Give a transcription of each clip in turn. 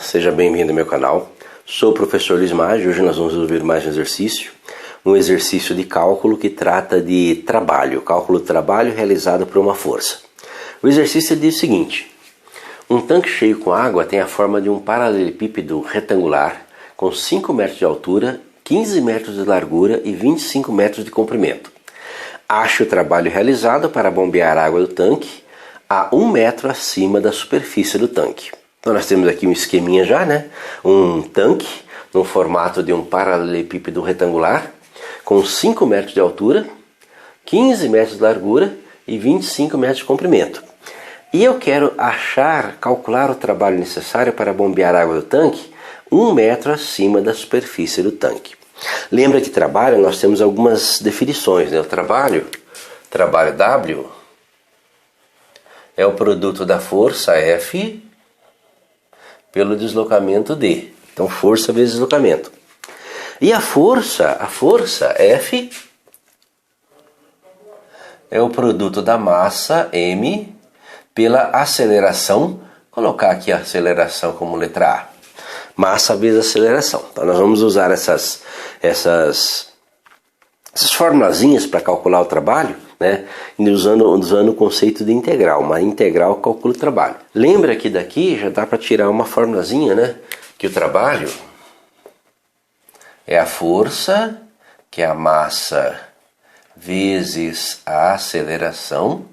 seja bem-vindo ao meu canal. Sou o professor Luiz Maggi. Hoje nós vamos resolver mais um exercício de cálculo que trata de trabalho, cálculo de trabalho realizado por uma força. O exercício diz o seguinte: um tanque cheio com água tem a forma de um paralelepípedo retangular com 5 metros de altura, 15 metros de largura e 25 metros de comprimento. Ache o trabalho realizado para bombear a água do tanque a 1 metro acima da superfície do tanque. Então nós temos aqui um esqueminha já, né? Um tanque no formato de um paralelepípedo retangular com 5 metros de altura, 15 metros de largura e 25 metros de comprimento. E eu quero calcular o trabalho necessário para bombear a água do tanque 1 metro acima da superfície do tanque. Lembra que trabalho nós temos algumas definições, né? O trabalho W é o produto da força F pelo deslocamento D. Então força vezes deslocamento. E a força F é o produto da massa M pela aceleração. Vou colocar aqui a aceleração como letra A. Massa vezes aceleração. Então nós vamos usar essas formulazinhas para calcular o trabalho, né? Usando o conceito de integral. Uma integral calcula o trabalho. Lembra que daqui já dá para tirar uma formulazinha, né? Que o trabalho é a força, que é a massa, vezes a aceleração,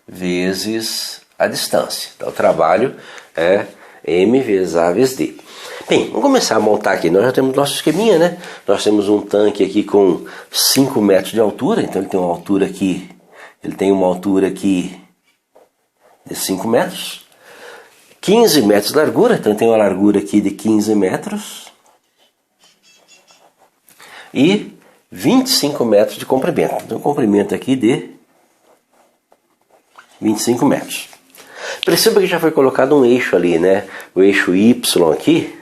vezes a distância. Então o trabalho é M vezes A vezes D. Bem, vamos começar a montar aqui. Nós já temos nosso esqueminha, né? Nós temos um tanque aqui com 5 metros de altura, então ele tem uma altura aqui. De 5 metros. 15 metros de largura, então tem uma largura aqui de 15 metros. E 25 metros de comprimento. Então, comprimento aqui de 25 metros. Perceba que já foi colocado um eixo ali, né? O eixo Y aqui.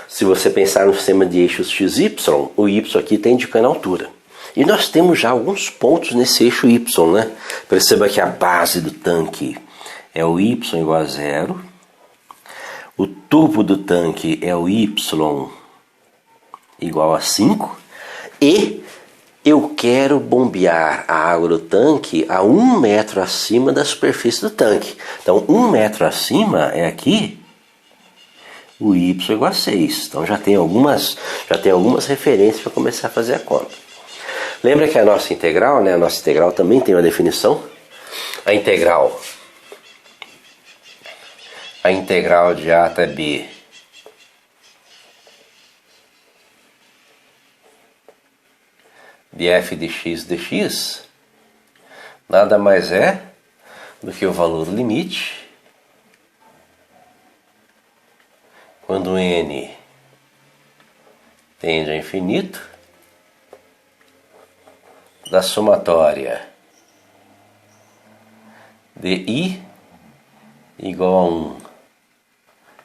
Se você pensar no sistema de eixos XY, o Y aqui está indicando a altura. E nós temos já alguns pontos nesse eixo Y, né? Perceba que a base do tanque é o Y igual a 0. O tubo do tanque é o Y igual a 5. E eu quero bombear a água do tanque a 1 metro acima da superfície do tanque. Então 1 metro acima é aqui. O Y igual a 6. Então já tem algumas referências para começar a fazer a conta. Lembra que a nossa integral, né? A nossa integral também tem uma definição. A integral de A até B de f de x dx nada mais é do que o valor limite quando n tende a infinito da somatória de i igual a 1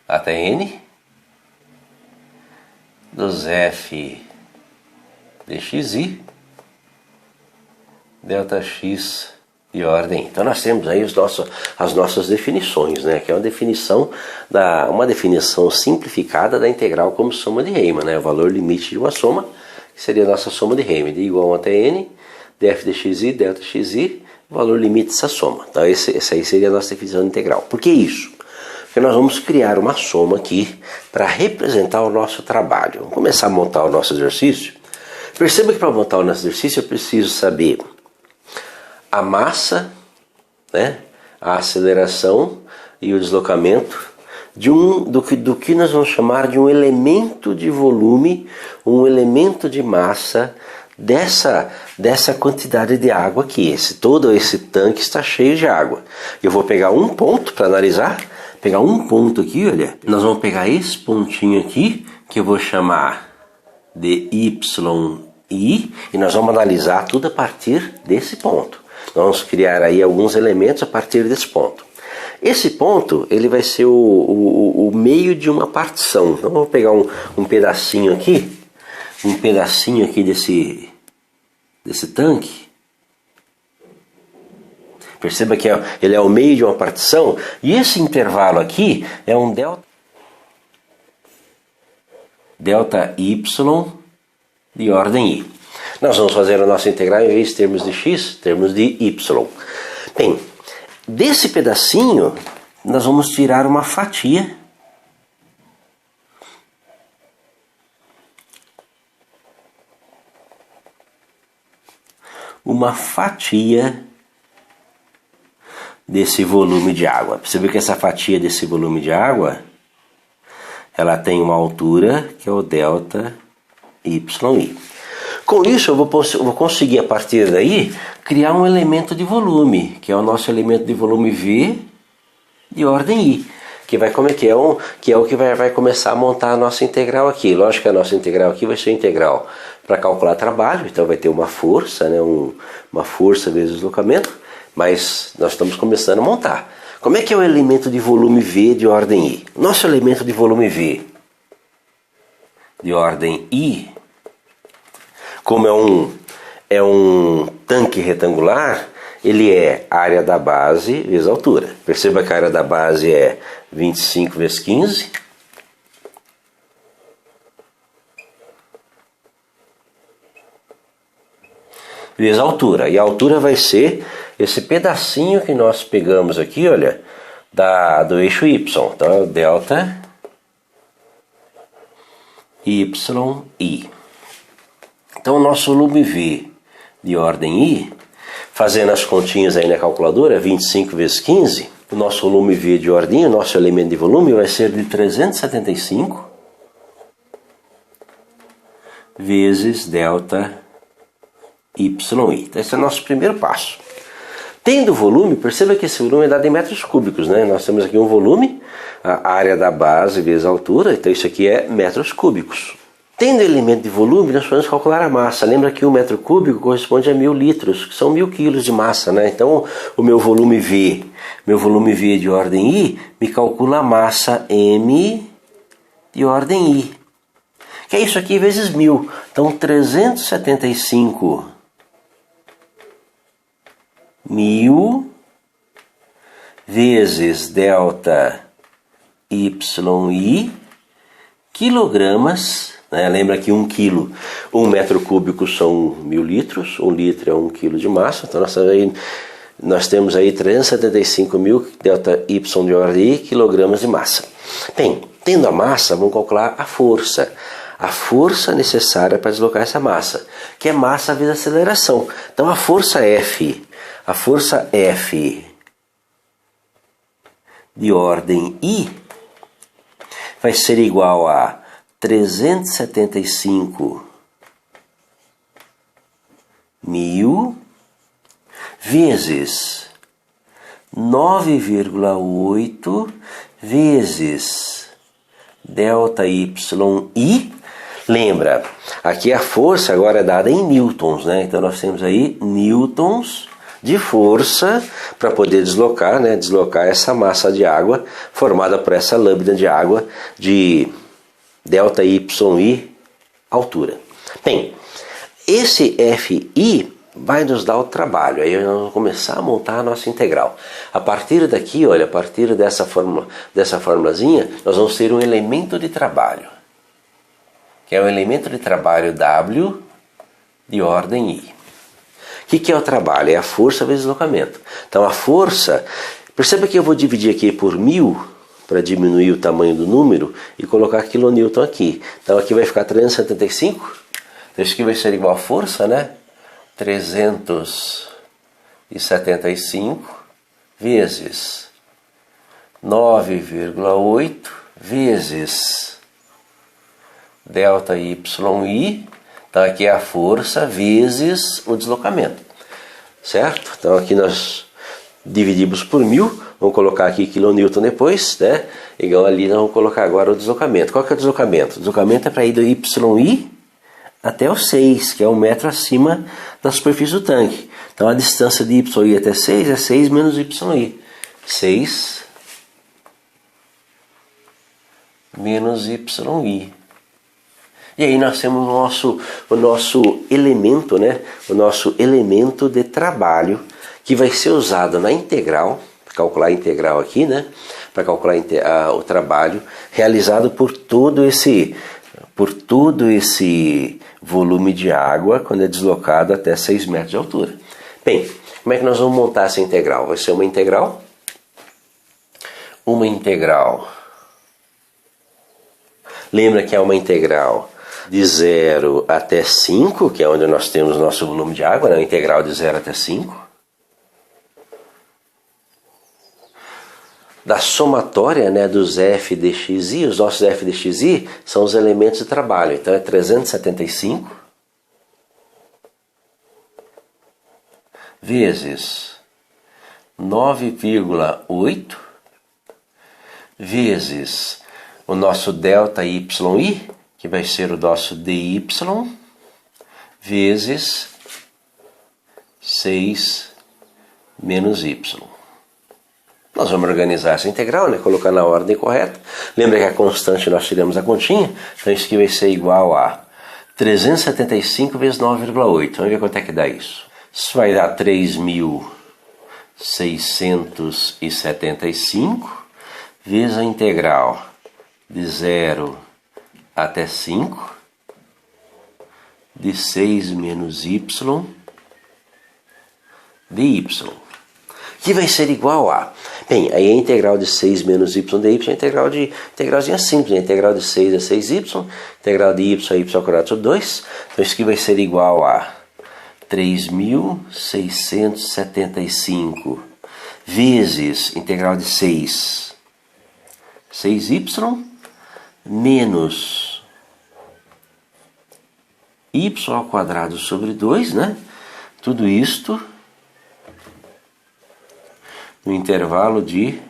até n dos f de xi delta x de ordem. Então nós temos aí as nossas definições, né? Que é uma definição simplificada da integral como soma de Riemann, né? O valor limite de uma soma, que seria a nossa soma de Riemann, de igual a 1 até n, df de xi, delta xi, valor limite dessa soma. Então essa aí seria a nossa definição de integral. Por que isso? Porque nós vamos criar uma soma aqui para representar o nosso trabalho. Vamos começar a montar o nosso exercício. Perceba que para montar o nosso exercício eu preciso saber a massa, né, a aceleração e o deslocamento do que nós vamos chamar de um elemento de volume, um elemento de massa dessa quantidade de água aqui. Todo esse tanque está cheio de água. Eu vou pegar um ponto para analisar, pegar um ponto aqui, olha. Nós vamos pegar esse pontinho aqui, que eu vou chamar de YI, e nós vamos analisar tudo a partir desse ponto. Nós vamos criar aí alguns elementos a partir desse ponto. Esse ponto ele vai ser o meio de uma partição. Então vamos pegar um pedacinho aqui desse tanque, Perceba que ele é o meio de uma partição, e esse intervalo aqui é um delta y de ordem i. Nós vamos fazer a nossa integral, em vez de termos de x, termos de y. Bem, desse pedacinho, nós vamos tirar uma fatia. Uma fatia desse volume de água. Percebe que essa fatia desse volume de água, ela tem uma altura que é o delta yi. Com isso eu vou conseguir a partir daí criar um elemento de volume, que é o nosso elemento de volume V de ordem I, que é o que vai começar a montar a nossa integral aqui. Lógico que a nossa integral aqui vai ser integral para calcular trabalho, então vai ter uma força, né, uma força vezes deslocamento, mas nós estamos começando a montar. Como é que é o elemento de volume V de ordem I? Nosso elemento de volume V de ordem I, como é um tanque retangular, ele é área da base vezes altura. Perceba que a área da base é 25 vezes 15. Vezes a altura. E a altura vai ser esse pedacinho que nós pegamos aqui, olha, do eixo y. Então é o delta yi. Então o nosso volume V de ordem I, fazendo as continhas aí na calculadora, 25 vezes 15, o nosso volume V de ordem I, o nosso elemento de volume vai ser de 375 vezes delta yi. Então esse é o nosso primeiro passo. Tendo volume, perceba que esse volume é dado em metros cúbicos, né? Nós temos aqui um volume, a área da base vezes a altura, então isso aqui é metros cúbicos. Tendo elemento de volume, nós podemos calcular a massa. Lembra que 1 metro cúbico corresponde a 1000 litros, que são 1000 quilos de massa, né? Então o meu volume V de ordem I, me calcula a massa M de ordem I, que é isso aqui vezes 1000. Então 375 1000 vezes delta yi quilogramas, né? Lembra que 1 quilo, 1 metro cúbico são 1000 litros, 1 litro é 1 quilo de massa, então nós temos aí 375.000 delta y de ordem I quilogramas de massa. Bem, tendo a massa, vamos calcular a força necessária para deslocar essa massa, que é massa vezes aceleração. Então a força F de ordem I vai ser igual a 375.000 vezes 9,8 vezes delta yi. Lembra, aqui a força agora é dada em newtons, né? Então nós temos aí newtons de força para poder deslocar essa massa de água formada por essa lâmina de água de delta yi altura. Bem, esse Fi vai nos dar o trabalho. Aí nós vamos começar a montar a nossa integral. A partir daqui, olha, a partir dessa formulazinha, nós vamos ter um elemento de trabalho, que é o elemento de trabalho W de ordem I. O que é o trabalho? É a força vezes deslocamento. Então a força, perceba que eu vou dividir aqui por 1000 para diminuir o tamanho do número e colocar quilonewton aqui. Então aqui vai ficar 375. Então isso aqui vai ser igual a força, né? 375 vezes 9,8 vezes delta yi. Então aqui é a força vezes o deslocamento, certo? Então aqui nós dividimos por 1000, vamos colocar aqui quilonewton depois, né? Igual ali nós vamos colocar agora o deslocamento. Qual que é o deslocamento? O deslocamento é para ir do yi até o 6, que é 1 metro acima da superfície do tanque. Então a distância de yi até 6 é 6 menos yi. 6 menos yi. E aí nós temos o nosso elemento, né? O nosso elemento de trabalho, que vai ser usado na integral, para calcular a integral aqui, né? Para calcular o trabalho realizado por todo esse volume de água quando é deslocado até 6 metros de altura. Bem, como é que nós vamos montar essa integral? Vai ser uma integral lembra que é uma integral de 0 até 5, que é onde nós temos o nosso volume de água, né? Uma integral de 0 até 5. Da somatória, né, dos f de xi, os nossos f de xi são os elementos de trabalho. Então é 375 vezes 9,8 vezes o nosso ΔYi, que vai ser o nosso dy, vezes 6 menos y. Nós vamos organizar essa integral, né? Colocar na ordem correta. Lembra que a constante nós tiramos a continha? Então isso aqui vai ser igual a 375 vezes 9,8. Vamos ver quanto é que dá isso. Isso vai dar 3.675 vezes a integral de 0 até 5 de 6 menos y de y, que vai ser igual a... Bem, aí a integral de 6 menos y de y é integralzinha simples, a integral de 6 é 6y, integral de y é y ao quadrado sobre 2, então isso aqui vai ser igual a 3.675 vezes integral de 6y menos y ao quadrado sobre 2, né? Tudo isto no intervalo de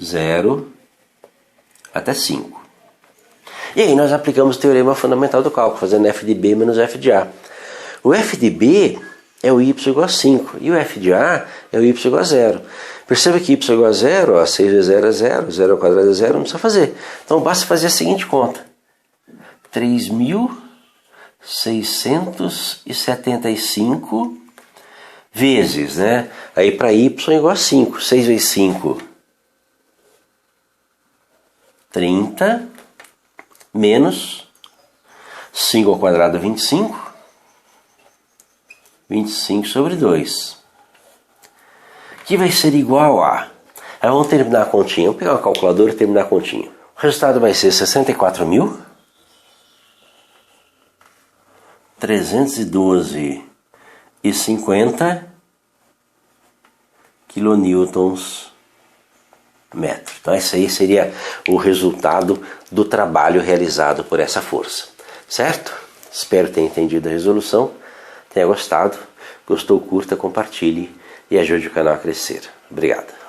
0 até 5. E aí nós aplicamos o teorema fundamental do cálculo, fazendo f de b menos f de a. O f de b é o y igual a 5, e o f de a é o y igual a 0. Perceba que y igual a 0, ó, 6 vezes 0 é 0, 0 ao quadrado é 0, não precisa fazer. Então basta fazer a seguinte conta. 3.675 vezes, né? Aí para y igual a 5. 6 vezes 5, 30, menos 5 ao quadrado, 25. 25 sobre 2. Que vai ser igual a... Aí vamos terminar a continha. Vamos pegar uma calculadora e terminar a continha. O resultado vai ser 64.312,50 kilonewtons metro. Então esse aí seria o resultado do trabalho realizado por essa força. Certo? Espero ter entendido a resolução, tenha gostado. Gostou, curta, compartilhe e ajude o canal a crescer. Obrigado.